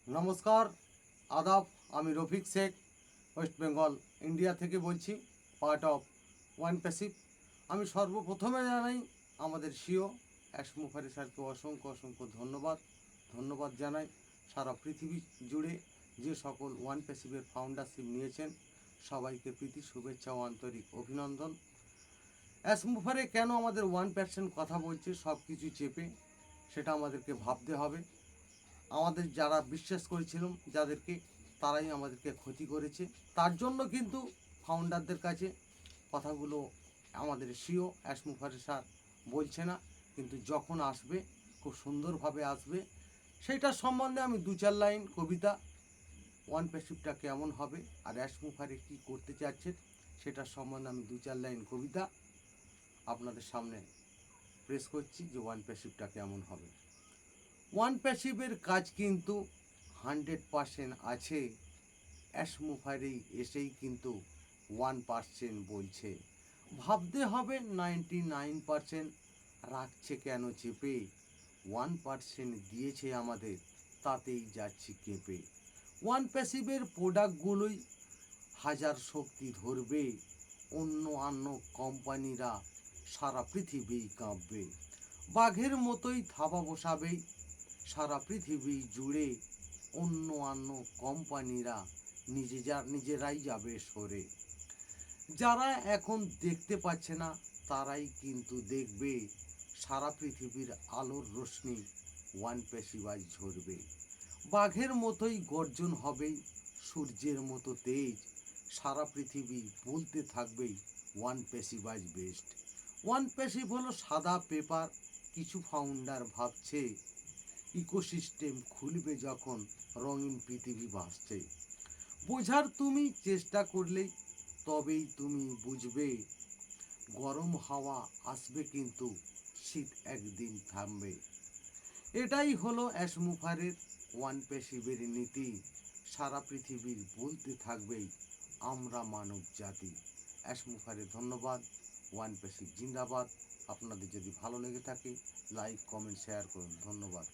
নমস্কার, আদাব। আমি রফিক শেখ, ওয়েস্ট বেঙ্গল ইন্ডিয়া থেকে বলছি, পার্ট অফ ওয়ান প্যাসিভ। আমি সর্বপ্রথমে জানাই আমাদের সিও অ্যাসমুফারি স্যারকে অসংখ্য অসংখ্য ধন্যবাদ জানাই। সারা পৃথিবী জুড়ে যে সকল ওয়ান প্যাসিভের ফাউন্ডারশিপ নিয়েছেন সবাইকে প্রীতি শুভেচ্ছা ও আন্তরিক অভিনন্দন। অ্যাসমুফারে কেন আমাদের 1% কথা বলছে সব কিছু চেপে, সেটা আমাদেরকে ভাবতে হবে। আমাদের যারা বিশ্বাস করেছিলাম যাদেরকে, তারাই আমাদেরকে ক্ষতি করেছে। তার জন্য কিন্তু ফাউন্ডারদের কাছে কথাগুলো আমাদের সিও অ্যাসমুফারে স্যার বলছে না, কিন্তু যখন আসবে খুব সুন্দরভাবে আসবে। সেইটার সম্বন্ধে আমি দু চার লাইন কবিতা, ওয়ান প্যাসিভটা কেমন হবে আর অ্যাসমুফারে কী করতে চাচ্ছেন সেটার সম্বন্ধে আমি দু চার লাইন কবিতা আপনাদের সামনে প্রেস করছি যে ওয়ান প্যাসিভটা কেমন হবে। ওয়ান প্যাসিভের কাজ কিন্তু 100% আছে, অ্যাসমুফারেই এসেই কিন্তু 1% বলছে। ভাবতে হবে 99% রাখছে কেন চেপে, 1% দিয়েছে আমাদের, তাতেই যাচ্ছি কেঁপে। ওয়ান প্যাসিভের প্রোডাক্টগুলোই হাজার শক্তি ধরবে, অন্য কোম্পানিরা সারা পৃথিবী কাঁপবে। বাঘের মতোই থাবা বসাবেই সারা পৃথিবী জুড়ে, অন্য কোম্পানিরা নিজেরাই যাবে সরে। যারা এখন দেখতে পাচ্ছে না তারাই কিন্তু দেখবে, সারা পৃথিবীর আলোর রোশনি ওয়ান প্যাসিভাইজ ঝরবে। বাঘের মতোই গর্জন হবেই, সূর্যের মতো তেজ, সারা পৃথিবী বলতে থাকবেই ওয়ান প্যাসিভাইজ বেস্ট। ওয়ান প্যাসিভ হলো সাদা পেপার, কিছু ফাউন্ডার ভাবছে ইকোসিস্টেম খুলবে যখন রঙিন পৃথিবী ভাসছে। বোঝার তুমি চেষ্টা করলেই তবেই তুমি বুঝবে, গরম হাওয়া আসবে কিন্তু শীত একদিন থামবে। এটাই হলো অ্যাসমুফারের ওয়ান প্যাসিভের নীতি, সারা পৃথিবীর বলতে থাকবেই আমরা মানব জাতি। অ্যাসমুফারে ধন্যবাদ। ওয়ান প্যাসিভ জিন্দাবাদ। আপনাদের যদি ভালো লেগে থাকে লাইক কমেন্ট শেয়ার করুন। ধন্যবাদ।